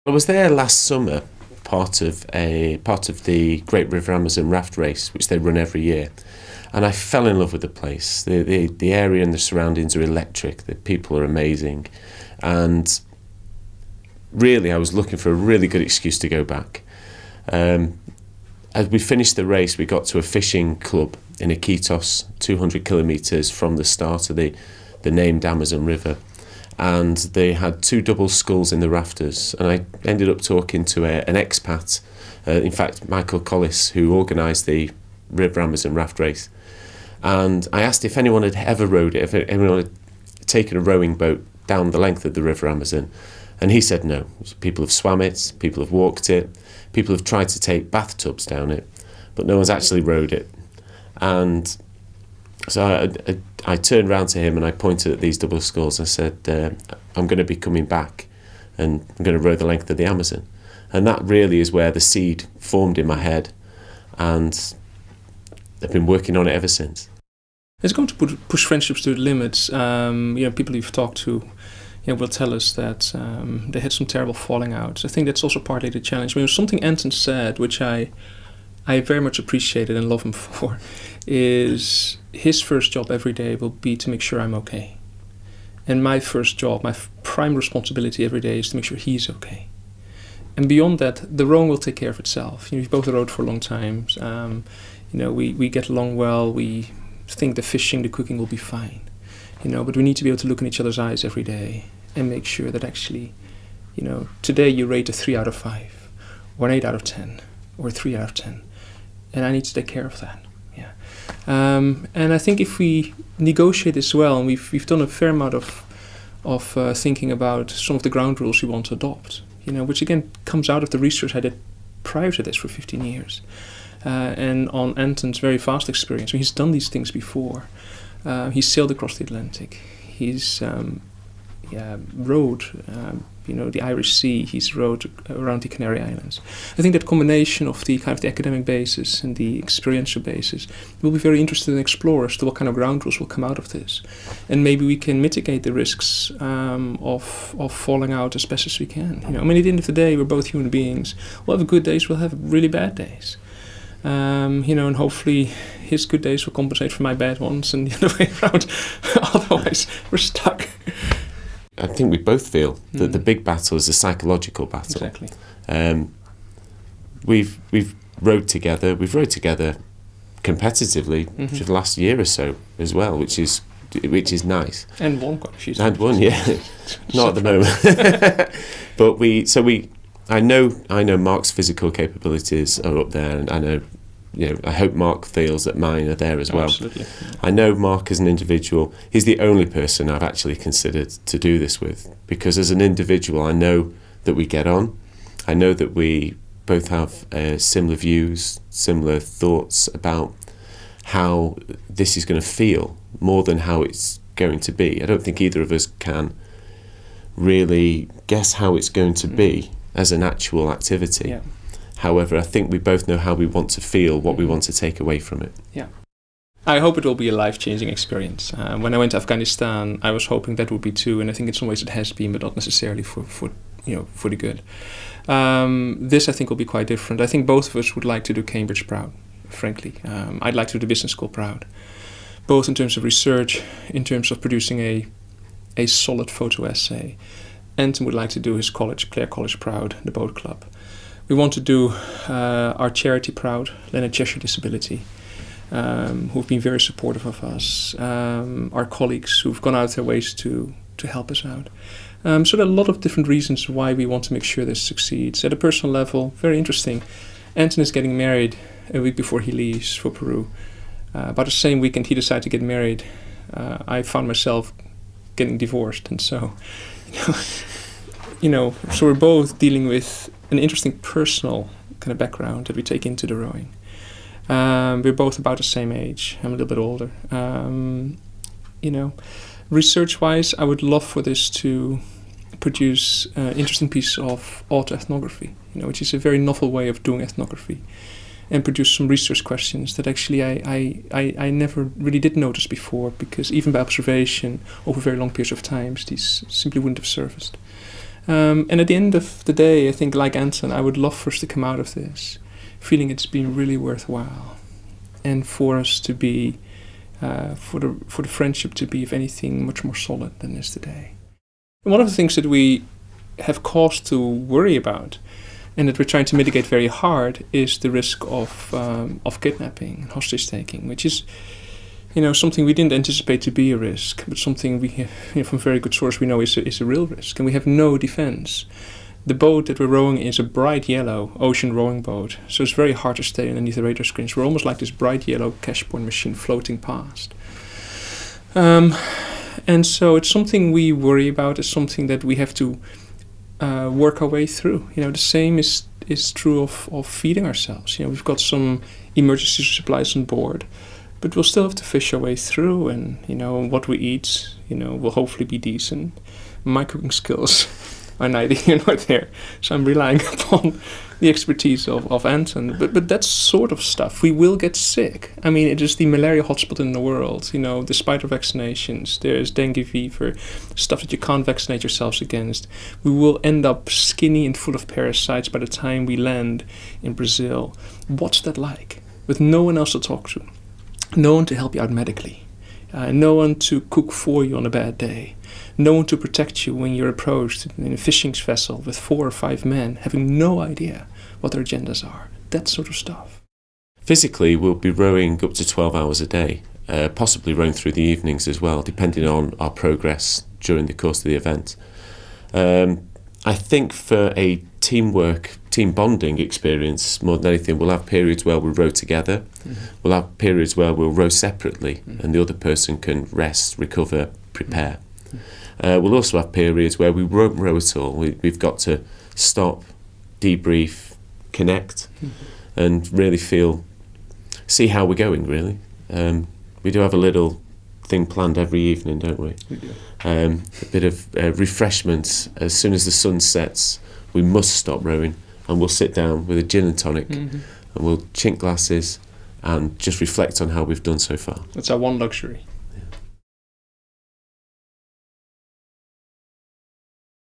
I was there last summer, part of the Great River Amazon raft race, which they run every year, and I fell in love with the place. The area and the surroundings are electric. The people are amazing, and really, I was looking for a really good excuse to go back. As we finished the race, we got to a fishing club in Iquitos, 200 kilometres from the start of the named Amazon River. And they had 2 double sculls in the rafters, and I ended up talking to an expat, in fact Michael Collis, who organised the River Amazon raft race, and I asked if anyone had ever rowed it, if anyone had taken a rowing boat down the length of the River Amazon, and he said no. People have swam it, people have walked it, people have tried to take bathtubs down it, but no one's actually rowed it. And so I turned round to him and I pointed at these double sculls. I said, I'm going to be coming back and I'm going to row the length of the Amazon. And that really is where the seed formed in my head, and I've been working on it ever since. It's going to push friendships to the limits. People you've talked to will tell us that they had some terrible falling outs. I think that's also partly the challenge. Something Anton said, which I very much appreciated and love him for, is his first job every day will be to make sure I'm okay. And my first job, my prime responsibility every day is to make sure he's okay. And beyond that, the rowing will take care of itself. We've both rowed for a long time. We get along well. We think the fishing, the cooking will be fine. But we need to be able to look in each other's eyes every day and make sure that actually, today you rate a 3 out of 5, or an 8 out of 10, or a 3 out of 10. And I need to take care of that. Yeah. And I think if we negotiate this well, and we've done a fair amount of thinking about some of the ground rules we want to adopt, which again comes out of the research I did prior to this for 15 years. And on Anton's very vast experience, he's done these things before. He's sailed across the Atlantic. He's rowed, the Irish Sea. He's rowed around the Canary Islands. I think that combination of the kind of the academic basis and the experiential basis will be very interested in explore as to what kind of ground rules will come out of this, and maybe we can mitigate the risks of falling out as best as we can. At the end of the day, we're both human beings. We'll have good days. We'll have really bad days. And hopefully his good days will compensate for my bad ones, and the other way around. Otherwise, we're stuck. I think we both feel that the big battle is a psychological battle. Exactly. We've rowed together. We've rowed together competitively for the last year or so as well, which is nice. And won quite a few. And won, yeah. Not at the moment. But I know Mark's physical capabilities are up there, and I know, I hope Mark feels that mine are there as well. Absolutely. I know Mark as an individual, he's the only person I've actually considered to do this with, because as an individual I know that we get on. I know that we both have similar views, similar thoughts about how this is going to feel more than how it's going to be. I don't think either of us can really guess how it's going to be as an actual activity. Yeah. However, I think we both know how we want to feel, what we want to take away from it. Yeah. I hope it will be a life-changing experience. When I went to Afghanistan, I was hoping that would be too, and I think in some ways it has been, but not necessarily for the good. This, I think, will be quite different. I think both of us would like to do Cambridge proud, frankly. I'd like to do the business school proud, both in terms of research, in terms of producing a solid photo essay. Anton would like to do his college, Clare College proud, the boat club. We want to do our charity proud, Leonard Cheshire Disability, who've been very supportive of us, our colleagues who've gone out their ways to help us out. So there are a lot of different reasons why we want to make sure this succeeds. At a personal level, very interesting, Anton is getting married a week before he leaves for Peru. About the same weekend he decided to get married, I found myself getting divorced, and so so we're both dealing with an interesting personal kind of background that we take into the rowing. We're both about the same age. I'm a little bit older. Research-wise, I would love for this to produce an interesting piece of autoethnography, which is a very novel way of doing ethnography, and produce some research questions that actually I never really did notice before, because even by observation over very long periods of time, these simply wouldn't have surfaced. And at the end of the day, I think, like Anton, I would love for us to come out of this feeling it's been really worthwhile, and for us to be, for the friendship to be, if anything, much more solid than is today. And one of the things that we have cause to worry about, and that we're trying to mitigate very hard, is the risk of kidnapping and hostage taking, which is, something we didn't anticipate to be a risk, but something we have, from very good source, we know is a real risk, and we have no defense. The boat that we're rowing is a bright yellow ocean rowing boat, so it's very hard to stay underneath the radar screens. We're almost like this bright yellow cash point machine floating past. And so it's something we worry about. It's something that we have to work our way through. The same is true of feeding ourselves. We've got some emergency supplies on board, but we'll still have to fish our way through, and what we eat will hopefully be decent. My cooking skills are neither here nor there, so I'm relying upon the expertise of Anton. But that sort of stuff, we will get sick. I mean, it is the malaria hotspot in the world. Despite our vaccinations, there's dengue fever, stuff that you can't vaccinate yourselves against. We will end up skinny and full of parasites by the time we land in Brazil. What's that like? With no one else to talk to, no one to help you out medically, no one to cook for you on a bad day, no one to protect you when you're approached in a fishing vessel with 4 or 5 men having no idea what their agendas are. That sort of stuff. Physically, we'll be rowing up to 12 hours a day, possibly rowing through the evenings as well, depending on our progress during the course of the event. I think for a team bonding experience, more than anything, we'll have periods where we'll row together. Mm-hmm. We'll have periods where we'll row separately, and the other person can rest, recover, prepare. We'll also have periods where we won't row at all. We've got to stop, debrief, connect, and really see how we're going, really. We do have a little thing planned every evening, don't we? We do. A bit of refreshment. As soon as the sun sets, we must stop rowing, and we'll sit down with a gin and tonic, and we'll chink glasses and just reflect on how we've done so far. That's our one luxury.